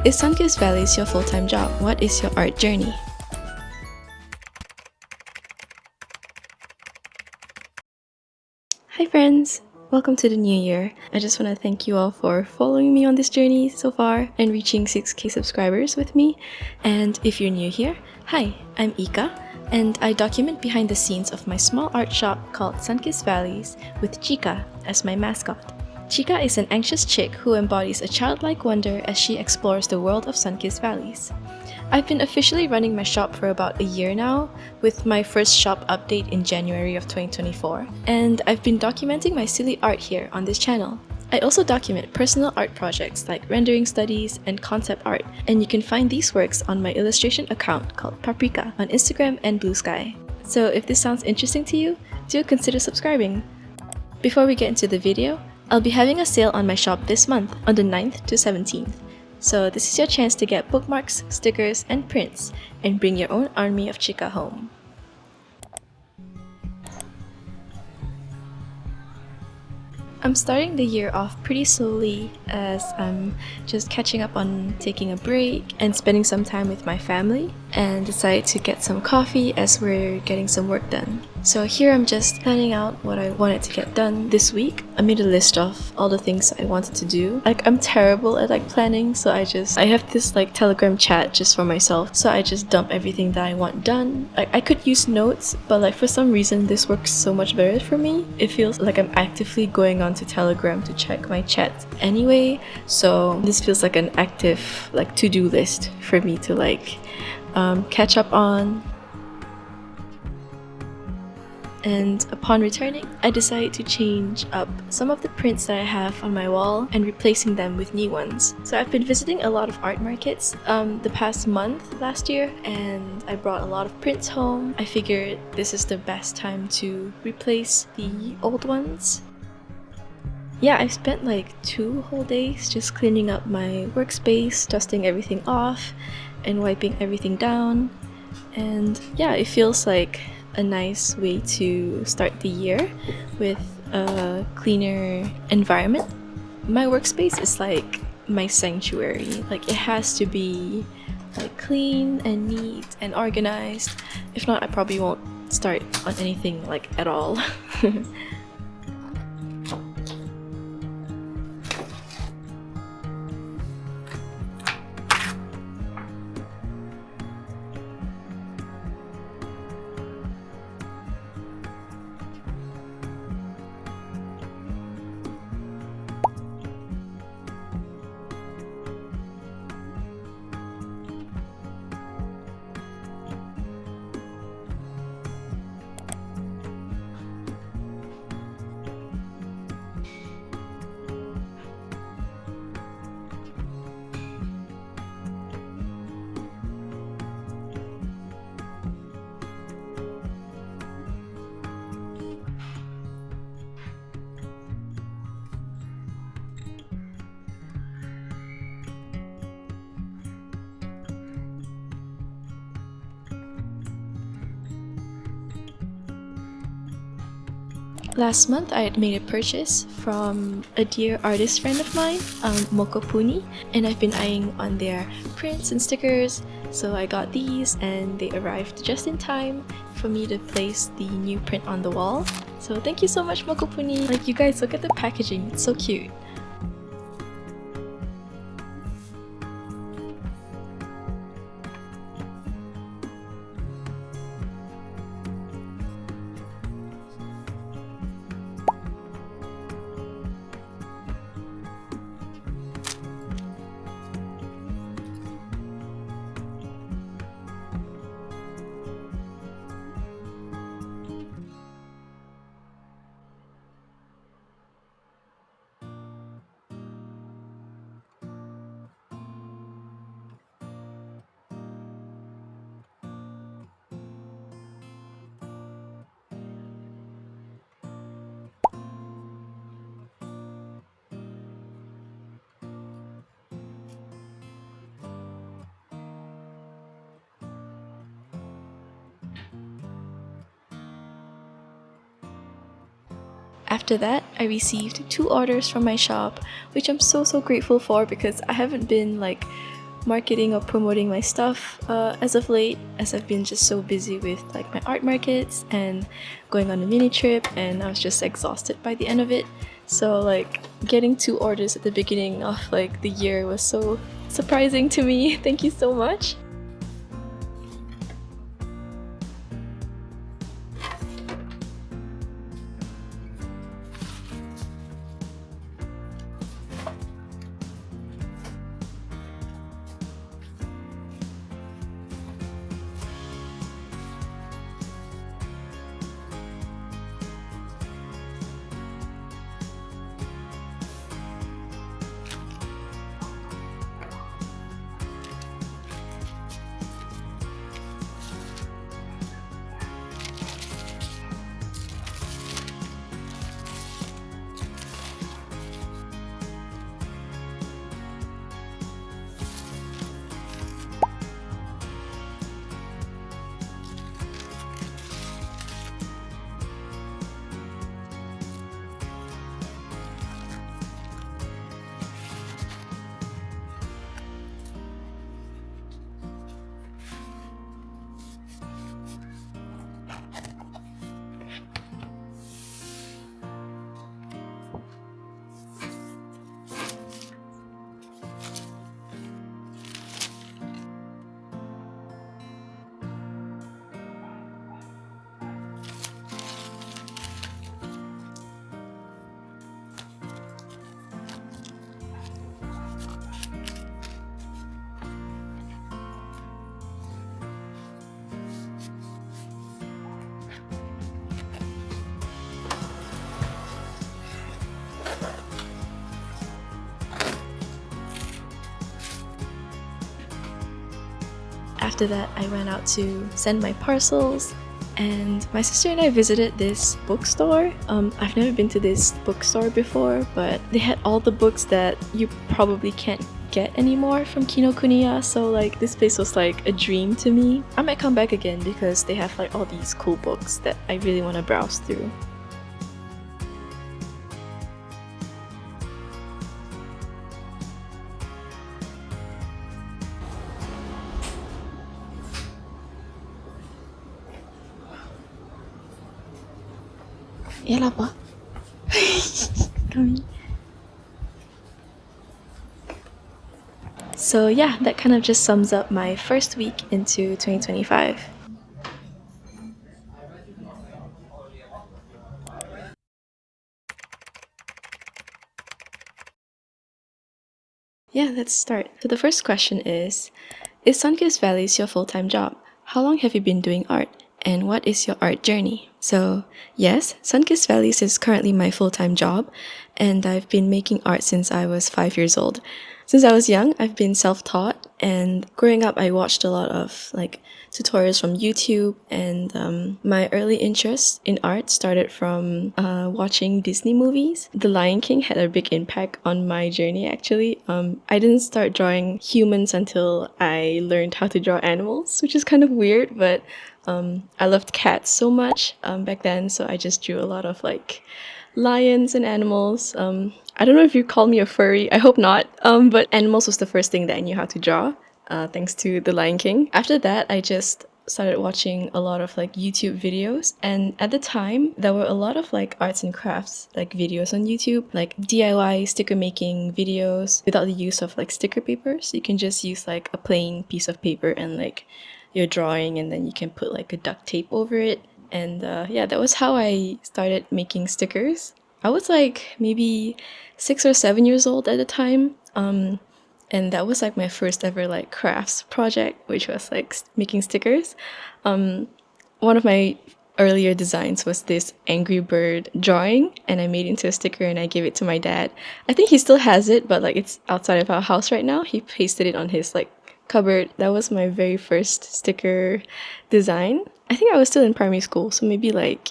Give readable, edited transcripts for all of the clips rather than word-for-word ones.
Is Sunkissed Valleys your full-time job? What is your art journey? Hi friends! Welcome to the new year. I just want to thank you all for following me on this journey so far and reaching 6K subscribers with me. And if you're new here, hi, I'm Ika, and I document behind the scenes of my small art shop called Sunkissed Valleys with Chica as my mascot. Chica is an anxious chick who embodies a childlike wonder as she explores the world of Sunkissed Valleys. I've been officially running my shop for about a year now, with my first shop update in January of 2024, and I've been documenting my silly art here on this channel. I also document personal art projects like rendering studies and concept art, and you can find these works on my illustration account called Paprika on Instagram and Blue Sky. So if this sounds interesting to you, do consider subscribing. Before we get into the video, I'll be having a sale on my shop this month on the 9th to 17th. So this is your chance to get bookmarks, stickers, and prints, and bring your own army of Chica home. I'm starting the year off pretty slowly as I'm just catching up on taking a break and spending some time with my family, and decided to get some coffee as we're getting some work done. So here I'm just planning out what I wanted to get done this week. I made a list of all the things I wanted to do. I'm terrible at planning, so I have this Telegram chat just for myself, so I just dump everything that I want done. I could use notes, but for some reason this works so much better for me. It feels like I'm actively going on to Telegram to check my chat anyway, so this feels like an active to-do list for me to catch up on. And upon returning, I decided to change up some of the prints that I have on my wall and replacing them with new ones. So I've been visiting a lot of art markets the past month last year, and I brought a lot of prints home. I figured this is the best time to replace the old ones. Yeah, I spent 2 whole days just cleaning up my workspace, dusting everything off, and wiping everything down. And yeah, it feels like a nice way to start the year with a cleaner environment. My workspace is my sanctuary. It has to be clean and neat and organized. If not, I probably won't start on anything at all. Last month, I had made a purchase from a dear artist friend of mine, Mokopuni, and I've been eyeing on their prints and stickers, so I got these and they arrived just in time for me to place the new print on the wall. So thank you so much, Mokopuni! You guys, look at the packaging, it's so cute! After that, I received 2 orders from my shop, which I'm so grateful for because I haven't been marketing or promoting my stuff as of late, as I've been just so busy with like my art markets and going on a mini trip, and I was just exhausted by the end of it. So like getting 2 orders at the beginning of like the year was so surprising to me. Thank you so much. After that, I went out to send my parcels, and my sister and I visited this bookstore. I've never been to this bookstore before, but they had all the books that you probably can't get anymore from Kinokuniya, so like this place was like a dream to me. I might come back again because they have like all these cool books that I really want to browse through. Yalah pa. Kami. So yeah, that kind of just sums up my first week into 2025. Yeah, let's start. So the first question is Sunkissed Valleys your full-time job? How long have you been doing art? And what is your art journey? So yes, Sunkissed Valleys is currently my full-time job, and I've been making art since I was 5 years old. Since I was young, I've been self-taught, and growing up I watched a lot of like tutorials from YouTube, and my early interest in art started from watching Disney movies. The Lion King had a big impact on my journey actually. I didn't start drawing humans until I learned how to draw animals, which is kind of weird, but I loved cats so much back then, so I just drew a lot of like lions and animals. I don't know if you call me a furry, I hope not, but animals was the first thing that I knew how to draw, thanks to The Lion King. After that, I just started watching a lot of like YouTube videos, and at the time there were a lot of like arts and crafts like videos on YouTube, like DIY sticker making videos without the use of like sticker paper. So you can just use like a plain piece of paper and like your drawing, and then you can put like a duct tape over it. And yeah, that was how I started making stickers. I was like maybe 6 or 7 years old at the time. And that was like my first ever like crafts project, which was like making stickers. One of my earlier designs was this angry bird drawing, and I made it into a sticker and I gave it to my dad. I think he still has it, but like it's outside of our house right now. He pasted it on his like cupboard. That was my very first sticker design. I think I was still in primary school, so maybe like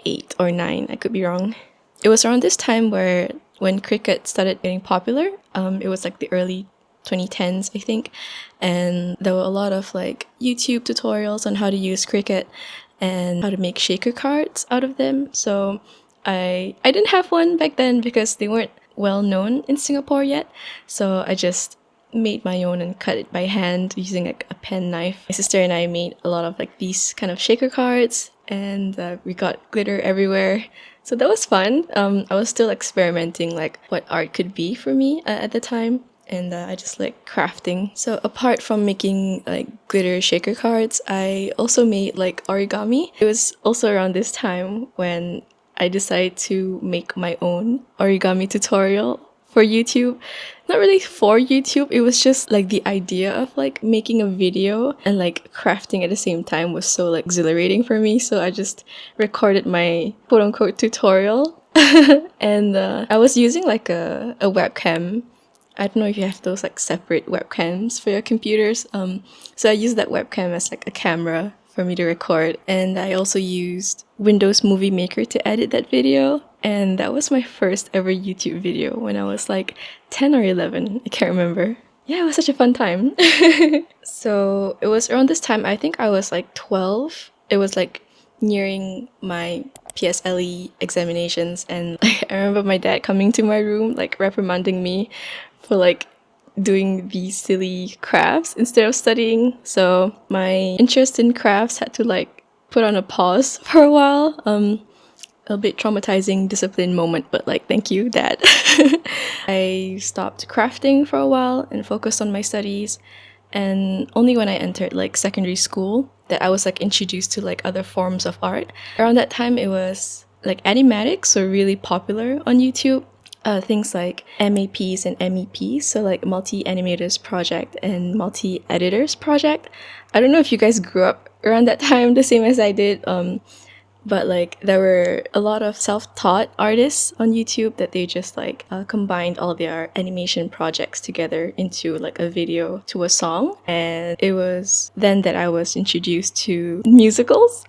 8 or 9, I could be wrong. It was around this time when Cricut started getting popular. It was like the early 2010s, I think, and there were a lot of like YouTube tutorials on how to use Cricut and how to make shaker cards out of them. So I didn't have one back then because they weren't well known in Singapore yet. So I just made my own and cut it by hand using like a pen knife. My sister and I made a lot of like these kind of shaker cards, and we got glitter everywhere. So that was fun. I was still experimenting like what art could be for me at the time. And I just like crafting. So apart from making like glitter shaker cards, I also made like origami. It was also around this time when I decided to make my own origami tutorial for YouTube. Not really for YouTube, it was just like the idea of like making a video and like crafting at the same time was so like exhilarating for me. So I just recorded my quote unquote tutorial and I was using like a webcam. I don't know if you have those like separate webcams for your computers. So I used that webcam as like a camera for me to record. And I also used Windows Movie Maker to edit that video. And that was my first ever YouTube video when I was like 10 or 11. I can't remember. Yeah, it was such a fun time. So it was around this time, I think I was like 12. It was like nearing my PSLE examinations. And I remember my dad coming to my room, like reprimanding me for like doing these silly crafts instead of studying. So my interest in crafts had to like put on a pause for a while. A bit traumatizing discipline moment, but like thank you, Dad. I stopped crafting for a while and focused on my studies. And only when I entered like secondary school that I was like introduced to like other forms of art. Around that time it was like animatics were really popular on YouTube. Things like MAPs and MEPs, so like multi-animators project and multi-editors project. I don't know if you guys grew up around that time the same as I did, but like there were a lot of self-taught artists on YouTube that they just like combined all their animation projects together into like a video to a song. And it was then that I was introduced to musicals.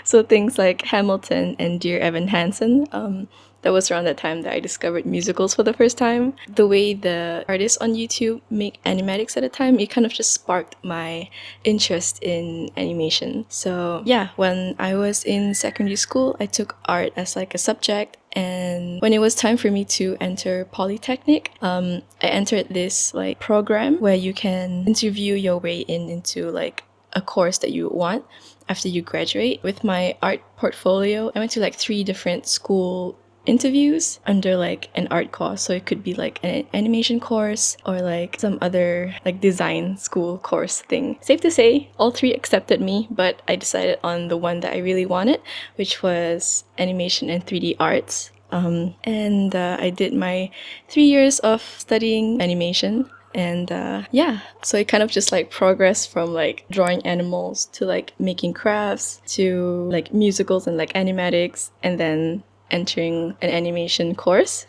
So things like Hamilton and Dear Evan Hansen. That was around that time that I discovered musicals for the first time. The way the artists on YouTube make animatics at the time, it kind of just sparked my interest in animation. So yeah, when I was in secondary school, I took art as like a subject. And when it was time for me to enter Polytechnic, I entered this like program where you can interview your way into like a course that you want after you graduate. With my art portfolio, I went to like 3 different school interviews under like an art course. So it could be like an animation course or like some other like design school course thing. Safe to say, all 3 accepted me, but I decided on the one that I really wanted, which was animation and 3D arts. And I did my 3 years of studying animation. And yeah, so it kind of just like progressed from like drawing animals to like making crafts to like musicals and like animatics, and then entering an animation course.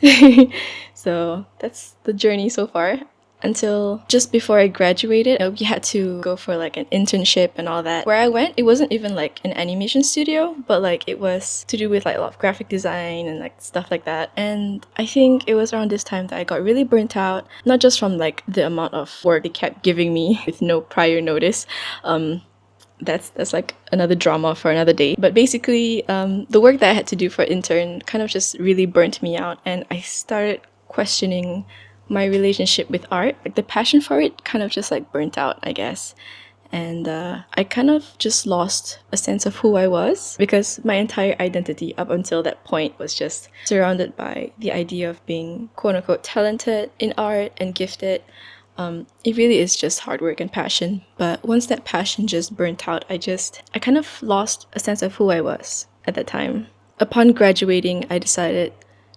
So that's the journey so far. Until just before I graduated, we had to go for like an internship and all that. Where I went, it wasn't even like an animation studio, but like it was to do with like a lot of graphic design and like stuff like that. And I think it was around this time that I got really burnt out, not just from like the amount of work they kept giving me with no prior notice. That's like another drama for another day. But basically, the work that I had to do for intern kind of just really burnt me out, and I started questioning my relationship with art. Like the passion for it kind of just like burnt out, I guess. And I kind of just lost a sense of who I was, because my entire identity up until that point was just surrounded by the idea of being quote unquote talented in art and gifted. It really is just hard work and passion. But once that passion just burnt out, I kind of lost a sense of who I was at that time. Upon graduating, I decided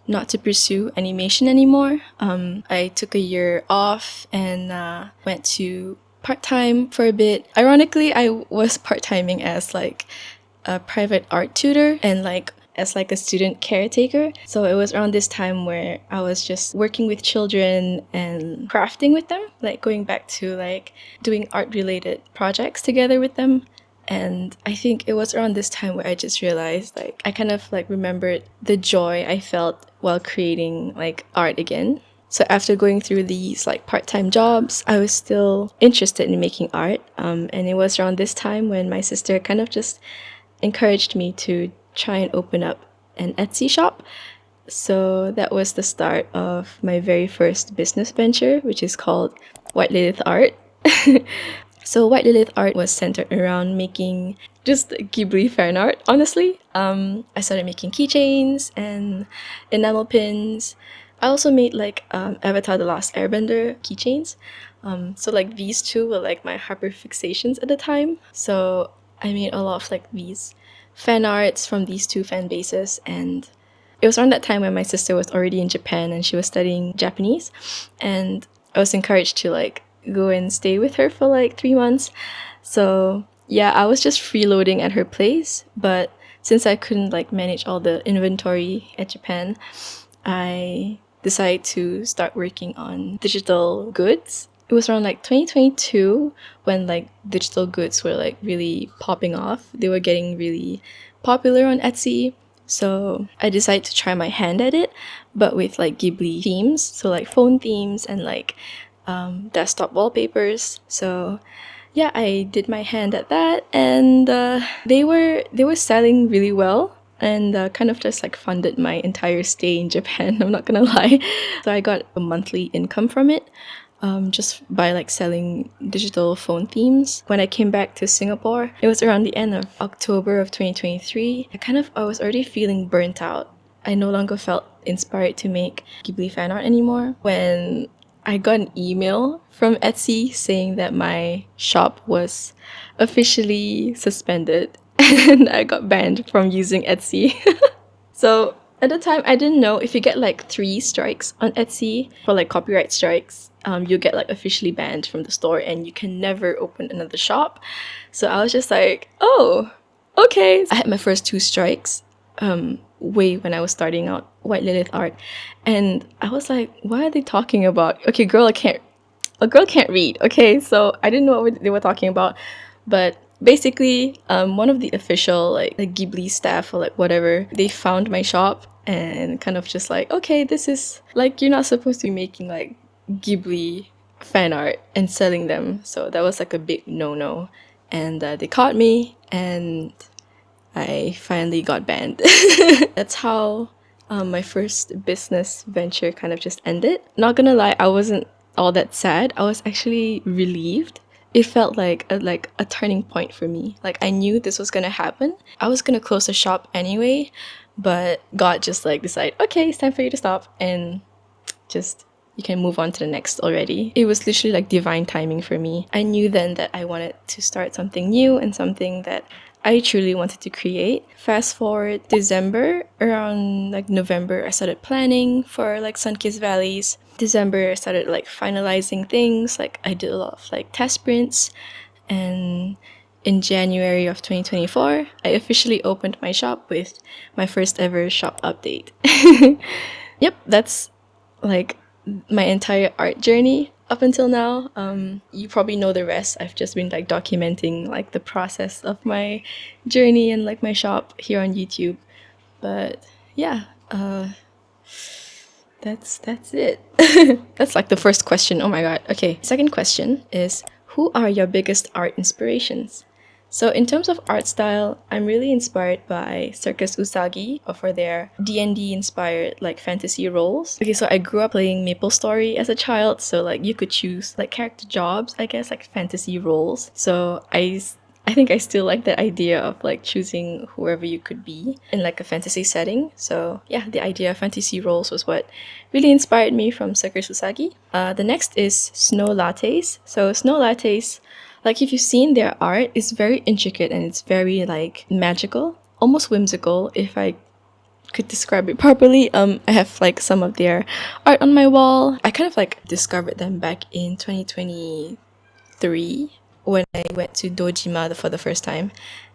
not to pursue animation anymore. I took a year off and went to part-time for a bit. Ironically, I was part-timing as like a private art tutor and like as like a student caretaker. So it was around this time where I was just working with children and crafting with them, like going back to like doing art related projects together with them. And I think it was around this time where I just realized, like, I kind of like remembered the joy I felt while creating like art again. So after going through these like part-time jobs, I was still interested in making art. And it was around this time when my sister kind of just encouraged me to try and open up an Etsy shop. So that was the start of my very first business venture, which is called White Lilith Art. So White Lilith Art was centered around making just Ghibli fan art, honestly. I started making keychains and enamel pins. I also made like Avatar The Last Airbender keychains. So like these two were like my hyperfixations at the time. So I made a lot of like these fan arts from these two fan bases, and it was around that time when my sister was already in Japan and she was studying Japanese, and I was encouraged to like go and stay with her for like 3 months. So yeah, I was just freeloading at her place, but since I couldn't like manage all the inventory at Japan, I decided to start working on digital goods. It was around like 2022 when like digital goods were like really popping off. They were getting really popular on Etsy. So I decided to try my hand at it, but with like Ghibli themes, so like phone themes and like desktop wallpapers. So yeah, I did my hand at that, and they were selling really well, and kind of just like funded my entire stay in Japan. I'm not gonna lie. So I got a monthly income from it. Just by like selling digital phone themes. When I came back to Singapore, it was around the end of October of 2023. I was already feeling burnt out. I no longer felt inspired to make Ghibli fan art anymore. When I got an email from Etsy saying that my shop was officially suspended and I got banned from using Etsy. So at the time, I didn't know if you get like 3 strikes on Etsy for like copyright strikes, you get like officially banned from the store and you can never open another shop. So I was just like, oh, okay. I had my first 2 strikes way when I was starting out White Lilith Art, and I was like, what are they talking about? Okay, a girl can't read. Okay, so I didn't know what they were talking about, but basically, one of the official like Ghibli staff or like whatever, they found my shop and kind of just like, okay, this is like, you're not supposed to be making like Ghibli fan art and selling them. So that was like a big no-no, and they caught me and I finally got banned. That's how my first business venture kind of just ended. Not gonna lie, I wasn't all that sad. I was actually relieved. It felt like a turning point for me. Like I knew this was gonna happen. I was gonna close the shop anyway, but God just like decided, okay, it's time for you to stop and just you can move on to the next already. It was literally like divine timing for me. I knew then that I wanted to start something new and something that I truly wanted to create. Fast forward December, around like November, I started planning for like Sunkissedvalleys. December, I started like finalizing things. Like I did a lot of like test prints, and in January of 2024, I officially opened my shop with my first ever shop update. Yep, that's like my entire art journey up until now. You probably know the rest. I've just been like documenting like the process of my journey and like my shop here on YouTube. But yeah, that's it. That's like the first question. Oh my god. Okay. Second question is, who are your biggest art inspirations? So in terms of art style, I'm really inspired by Circus Usagi for their D&D inspired like fantasy roles. Okay, so I grew up playing MapleStory as a child, so like you could choose like character jobs, I guess, like fantasy roles. So I think I still like that idea of like choosing whoever you could be in like a fantasy setting. So yeah, the idea of fantasy roles was what really inspired me from Circus Usagi. The next is Snow Lattes. So Snow Lattes, like if you've seen their art, it's very intricate and it's very like magical, almost whimsical if I could describe it properly. I have like some of their art on my wall. I kind of like discovered them back in 2023 when I went to Dojima for the first time.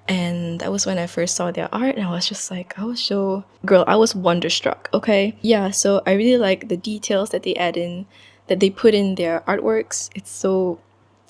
And that was when I first saw their art, and I was just like, I was wonderstruck, okay? Yeah, so I really like the details that they add in, that they put in their artworks. It's so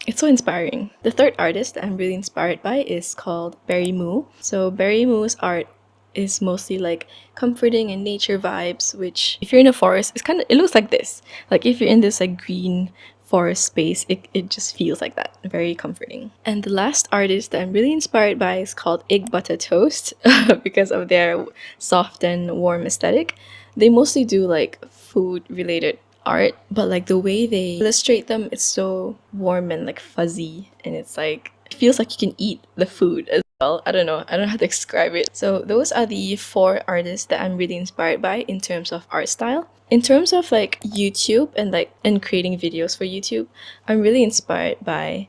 inspiring. The third artist that I'm really inspired by is called Barry Moo. So Barry Moo's art is mostly like comforting and nature vibes, which if you're in a forest, it looks like this. Like if you're in this like green forest space, it just feels like that. Very comforting. And the last artist that I'm really inspired by is called Egg Butter Toast because of their soft and warm aesthetic. They mostly do like food related art, but like the way they illustrate them, it's so warm and like fuzzy, and it's like it feels like you can eat the food as well. I don't know how to describe it. So those are the 4 artists that I'm really inspired by in terms of art style. In terms of like YouTube and creating videos for YouTube, I'm really inspired by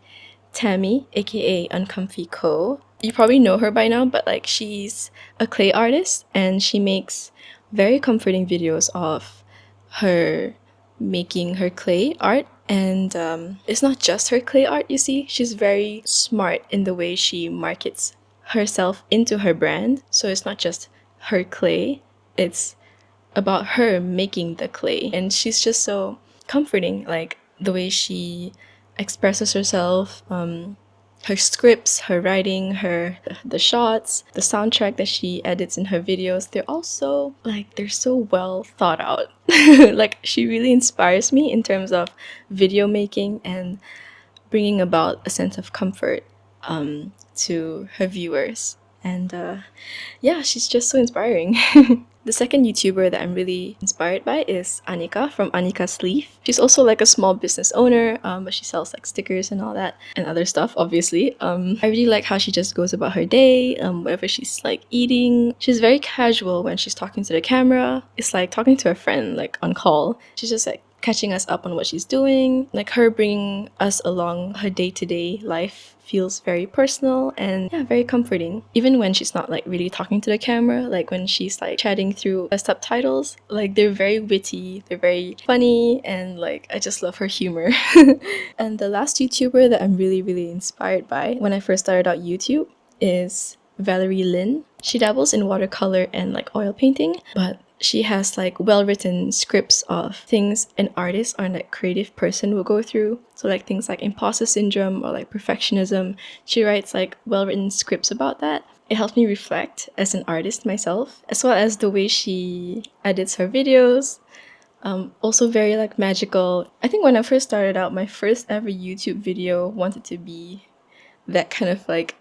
Tammy, aka Uncomfy Co. You probably know her by now, but like she's a clay artist and she makes very comforting videos of her making her clay art. And it's not just her clay art, you see. She's very smart in the way she markets herself into her brand. So it's not just her clay, it's about her making the clay. And she's just so comforting, like the way she expresses herself, her scripts, her writing, the shots, the soundtrack that she edits in her videos. They're all so like they're so well thought out. Like she really inspires me in terms of video making and bringing about a sense of comfort to her viewers. And yeah, she's just so inspiring. The second YouTuber that I'm really inspired by is Anika from Anika's Leaf. She's also like a small business owner, but she sells like stickers and all that and other stuff, obviously. I really like how she just goes about her day, whatever she's like eating. She's very casual when she's talking to the camera. It's like talking to a friend, like on call. She's just like catching us up on what she's doing. Like her bringing us along her day-to-day life feels very personal and yeah, very comforting. Even when she's not like really talking to the camera, like when she's like chatting through the subtitles, like they're very witty, they're very funny, and like I just love her humor. And the last YouTuber that I'm really inspired by when I first started out YouTube is Valerie Lynn. She dabbles in watercolor and like oil painting, but she has like well-written scripts of things an artist or like creative person will go through. So like things like imposter syndrome or like perfectionism. She writes like well-written scripts about that. It helps me reflect as an artist myself, as well as the way she edits her videos. Also very like magical. I think when I first started out, my first ever YouTube video wanted to be that kind of like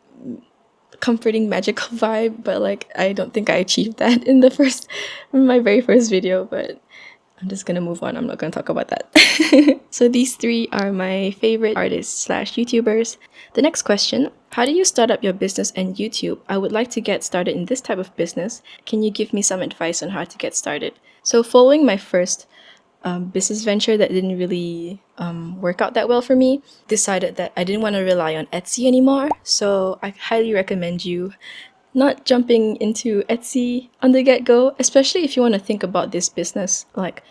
comforting magical vibe, but like I don't think I achieved that in my very first video, but I'm just gonna move on. I'm not gonna talk about that. So these 3 are my favorite artists slash YouTubers. The next question: how do you start up your business and YouTube? I would like to get started in this type of business. Can you give me some advice on how to get started? So following my first business venture that didn't really work out that well for me, decided that I didn't want to rely on Etsy anymore. So I highly recommend you not jumping into Etsy on the get-go, especially if you want to think about this business like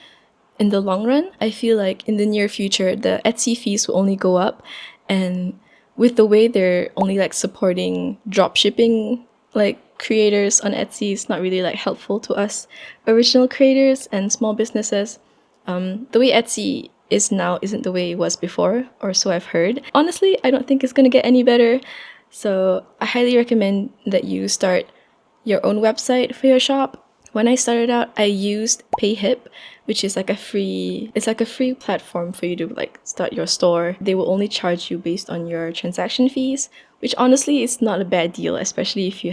in the long run. I feel like in the near future, the Etsy fees will only go up, and with the way they're only like supporting drop shipping like creators on Etsy, it's not really like helpful to us original creators and small businesses. The way Etsy is now isn't the way it was before, or so I've heard. Honestly, I don't think it's gonna get any better. So I highly recommend that you start your own website for your shop. When I started out, I used PayHip, which is like a free platform for you to like start your store. They will only charge you based on your transaction fees, which honestly is not a bad deal, especially if you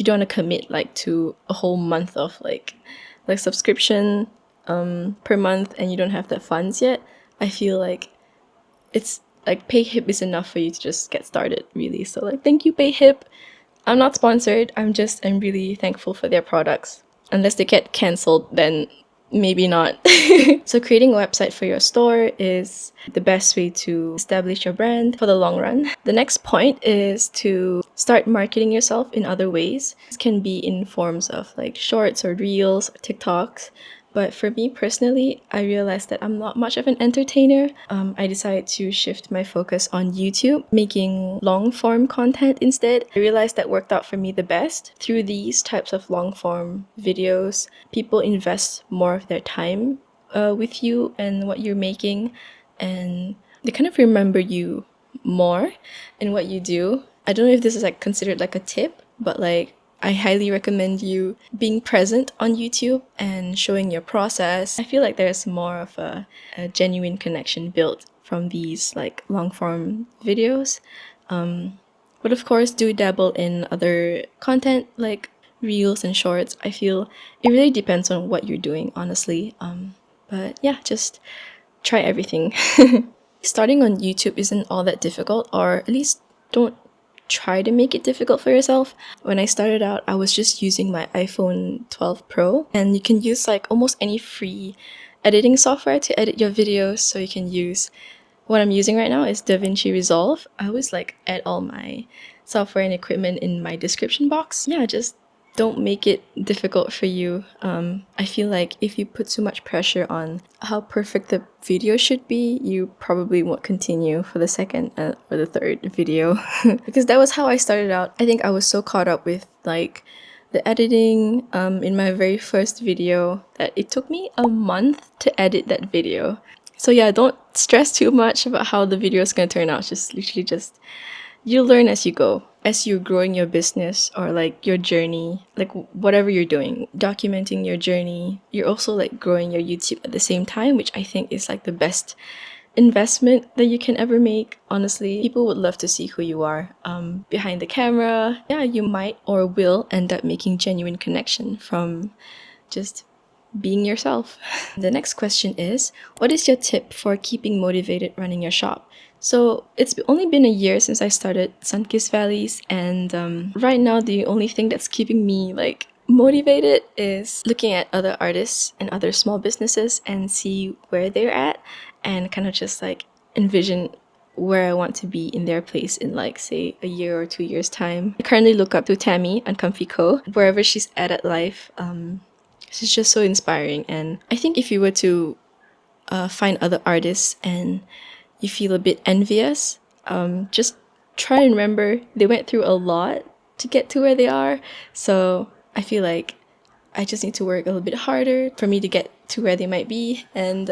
don't want to commit like to a whole month of like subscription per month and you don't have the funds yet. I feel like it's like PayHip is enough for you to just get started, really. So like, thank you, PayHip. I'm not sponsored. I'm really thankful for their products. Unless they get cancelled, then maybe not. So creating a website for your store is the best way to establish your brand for the long run. The next point is to start marketing yourself in other ways. This can be in forms of like shorts or reels or TikToks. But for me personally, I realized that I'm not much of an entertainer. I decided to shift my focus on YouTube, making long form content instead. I realized that worked out for me the best. Through these types of long form videos, people invest more of their time with you and what you're making, and they kind of remember you more in what you do. I don't know if this is like considered like a tip, but like I highly recommend you being present on YouTube and showing your process. I feel like there's more of a genuine connection built from these like long form videos. But of course, do dabble in other content like reels and shorts. I feel it really depends on what you're doing, honestly. But yeah, just try everything. Starting on YouTube isn't all that difficult, or at least don't try to make it difficult for yourself. When I started out, I was just using my iPhone 12 Pro, and you can use like almost any free editing software to edit your videos. So you can use what I'm using right now is DaVinci Resolve. I always like add all my software and equipment in my description box. Yeah, just don't make it difficult for you. I feel like if you put too much pressure on how perfect the video should be, you probably won't continue for the second or the third video. Because that was how I started out. I think I was so caught up with like the editing in my very first video that it took me a month to edit that video. So yeah, don't stress too much about how the video is going to turn out. Just literally just you learn as you go, as you're growing your business or like your journey, like whatever you're doing, documenting your journey. You're also like growing your YouTube at the same time, which I think is like the best investment that you can ever make. Honestly, people would love to see who you are behind the camera. Yeah, you might or will end up making genuine connection from just being yourself. The next question is, what is your tip for keeping motivated running your shop? So it's only been a year since I started Sunkissedvalleys, and right now the only thing that's keeping me like motivated is looking at other artists and other small businesses and see where they're at and kind of just like envision where I want to be in their place in like say a year or 2 years time. I currently look up to Tammy and Comfy Co. Wherever she's at life. She's just so inspiring, and I think if you were to find other artists and you feel a bit envious, just try and remember they went through a lot to get to where they are. So I feel like I just need to work a little bit harder for me to get to where they might be. And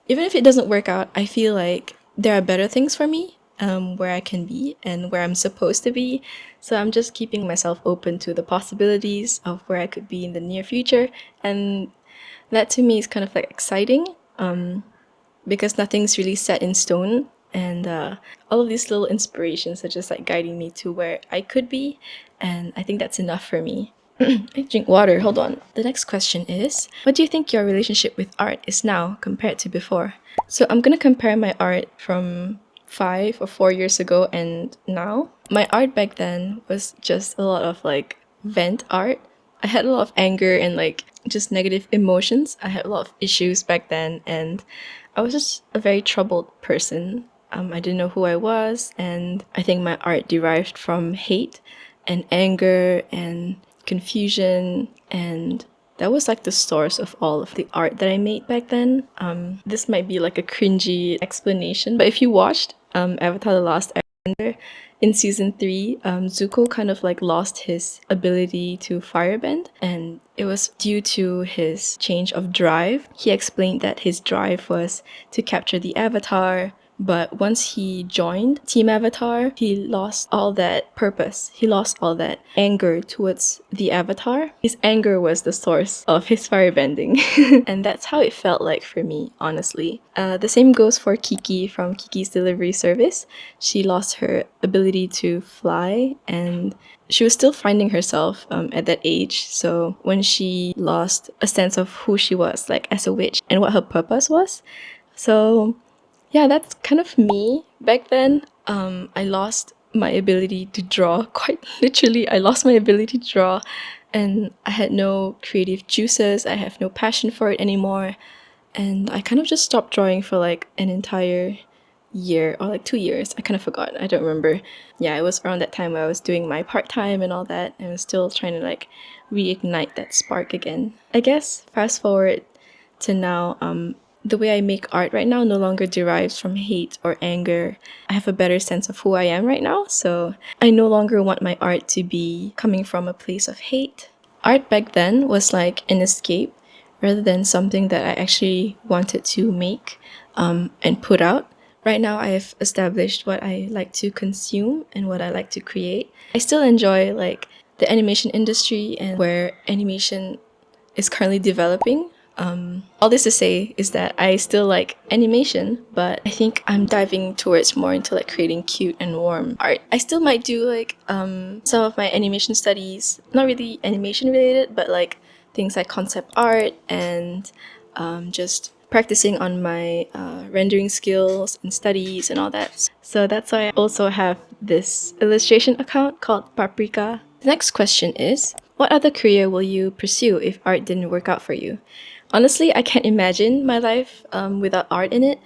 even if it doesn't work out, I feel like there are better things for me where I can be and where I'm supposed to be. So I'm just keeping myself open to the possibilities of where I could be in the near future. And that to me is kind of like exciting because nothing's really set in stone. And all of these little inspirations are just like guiding me to where I could be. And I think that's enough for me. I drink water, hold on. The next question is, what do you think your relationship with art is now compared to before? So I'm gonna compare my art from 5 or 4 years ago and now. My art back then was just a lot of like vent art. I had a lot of anger and like just negative emotions. I had a lot of issues back then, and I was just a very troubled person. I didn't know who I was, and I think my art derived from hate and anger and confusion, and that was like the source of all of the art that I made back then. This might be like a cringy explanation, but if you watched Avatar: The Last Airbender, in season 3, Zuko kind of like lost his ability to firebend, and it was due to his change of drive. He explained that his drive was to capture the avatar, but once he joined Team Avatar, he lost all that purpose. He lost all that anger towards the avatar. His anger was the source of his firebending. And that's how it felt like for me, honestly. The same goes for Kiki from Kiki's Delivery Service. She lost her ability to fly, and she was still finding herself at that age. So when she lost a sense of who she was, like as a witch, and what her purpose was. So yeah, that's kind of me back then. I lost my ability to draw, quite literally. I lost my ability to draw, and I had no creative juices. I have no passion for it anymore. And I kind of just stopped drawing for like an entire year or like 2 years. I kind of forgot. I don't remember. Yeah, it was around that time where I was doing my part-time and all that, and I was still trying to like reignite that spark again. I guess fast forward to now, the way I make art right now no longer derives from hate or anger. I have a better sense of who I am right now, so I no longer want my art to be coming from a place of hate. Art back then was like an escape rather than something that I actually wanted to make and put out. Right now, I have established what I like to consume and what I like to create. I still enjoy like the animation industry and where animation is currently developing. All this to say is that I still like animation, but I think I'm diving towards more into like creating cute and warm art. I still might do like some of my animation studies, not really animation related, but like things like concept art and just practicing on my rendering skills and studies and all that. So that's why I also have this illustration account called Paprika. The next question is, what other career will you pursue if art didn't work out for you? Honestly, I can't imagine my life without art in it.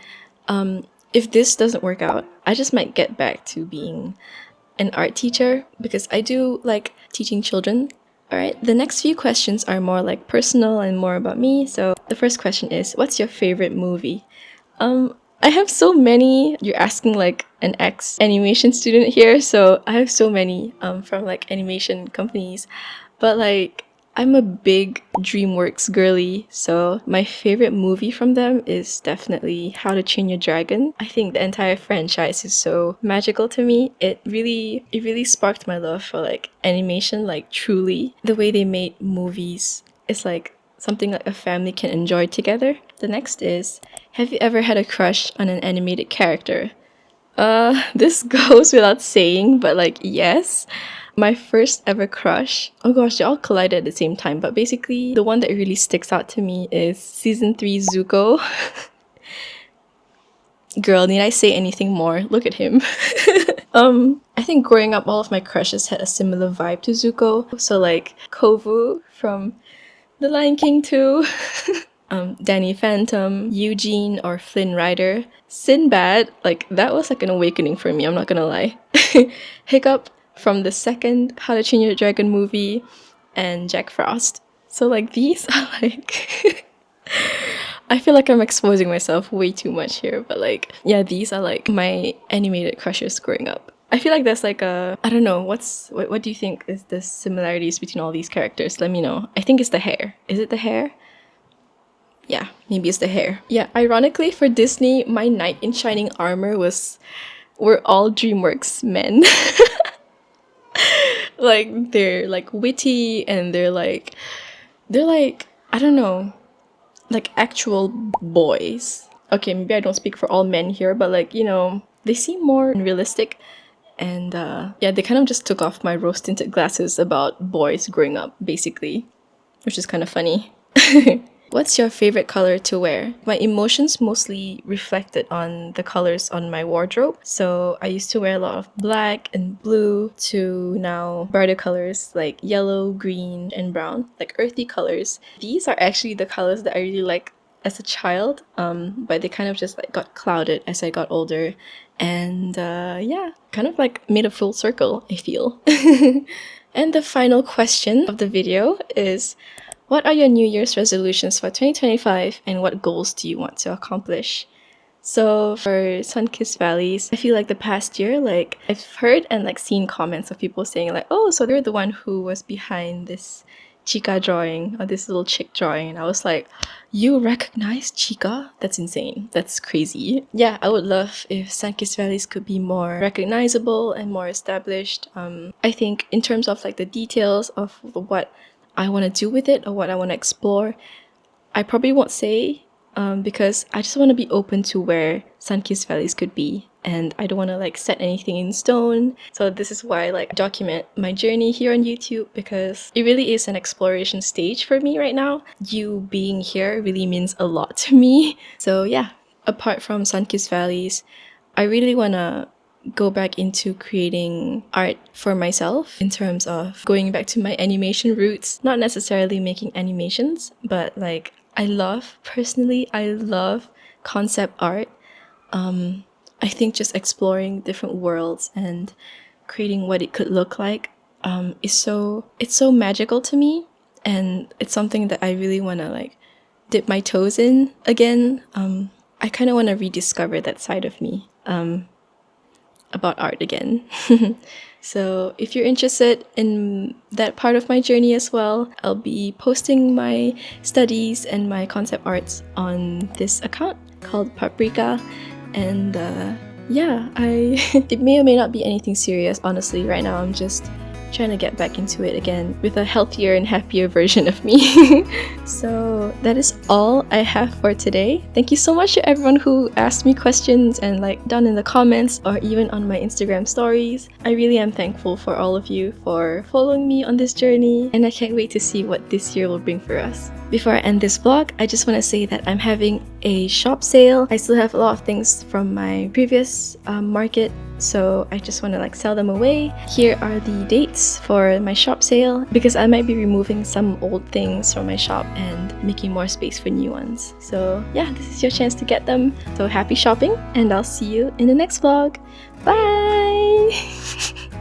If this doesn't work out, I just might get back to being an art teacher because I do like teaching children. Alright, the next few questions are more like personal and more about me. So the first question is, what's your favorite movie? I have so many. You're asking like an ex-animation student here, so I have so many from like animation companies. But like, I'm a big DreamWorks girly, so my favorite movie from them is definitely How to Train Your Dragon. I think the entire franchise is so magical to me. It really sparked my love for like animation, like truly. The way they made movies is like something like a family can enjoy together. The next is, have you ever had a crush on an animated character? This goes without saying, but like, yes. My first ever crush, oh gosh, they all collided at the same time, but basically the one that really sticks out to me is season 3 Zuko. Girl, need I say anything more? Look at him. I think growing up, all of my crushes had a similar vibe to Zuko. So like Kovu from The Lion King too. Danny Phantom, Eugene or Flynn Rider. Sinbad, like that was like an awakening for me, I'm not gonna lie. Hiccup from the second How to Train Your Dragon movie, and Jack Frost. So like these are like I feel like I'm exposing myself way too much here, but like yeah, these are like my animated crushes growing up. I feel like there's like a, I don't know, what do you think is the similarities between all these characters? Let me know. I think it's the hair. Is it the hair? Yeah, maybe it's the hair. Yeah, ironically for Disney, my knight in shining armor were all DreamWorks men. Like they're like witty and they're like I don't know, like actual boys. Okay, maybe I don't speak for all men here, but like, you know, they seem more realistic. And yeah, they kind of just took off my rose tinted glasses about boys growing up, basically, which is kind of funny. What's your favorite color to wear? My emotions mostly reflected on the colors on my wardrobe. So I used to wear a lot of black and blue to now brighter colors like yellow, green, and brown, like earthy colors. These are actually the colors that I really like as a child, but they kind of just like got clouded as I got older. And yeah, kind of like made a full circle, I feel. And the final question of the video is, what are your New Year's resolutions for 2025 and what goals do you want to accomplish? So for Sunkissed Valleys, I feel like the past year, like I've heard and like seen comments of people saying like, oh, so they're the one who was behind this chica drawing or this little chick drawing. And I was like, you recognize chica? That's insane. That's crazy. Yeah, I would love if Sunkissed Valleys could be more recognizable and more established. I think in terms of like the details of what I want to do with it or what I want to explore, I probably won't say because I just want to be open to where Sunkissed Valleys could be, and I don't want to like set anything in stone. So this is why I like document my journey here on YouTube, because it really is an exploration stage for me right now. You being here really means a lot to me. So yeah, apart from Sunkissed Valleys, I really want to go back into creating art for myself in terms of going back to my animation roots, not necessarily making animations, but like I love concept art. I think just exploring different worlds and creating what it could look like it's so magical to me, and it's something that I really want to like dip my toes in again. I kind of want to rediscover that side of me about art again. So if you're interested in that part of my journey as well, I'll be posting my studies and my concept arts on this account called Paprika. And yeah, it may or may not be anything serious, honestly. Right now I'm just trying to get back into it again with a healthier and happier version of me. So that is all I have for today. Thank you so much to everyone who asked me questions and down in the comments or even on my Instagram stories. I really am thankful for all of you for following me on this journey, and I can't wait to see what this year will bring for us. Before I end this vlog, I just want to say that I'm having a shop sale. I still have a lot of things from my previous market, so I just want to sell them away. Here are the dates for my shop sale, because I might be removing some old things from my shop and making more space for new ones. So yeah, this is your chance to get them. So happy shopping, and I'll see you in the next vlog. Bye!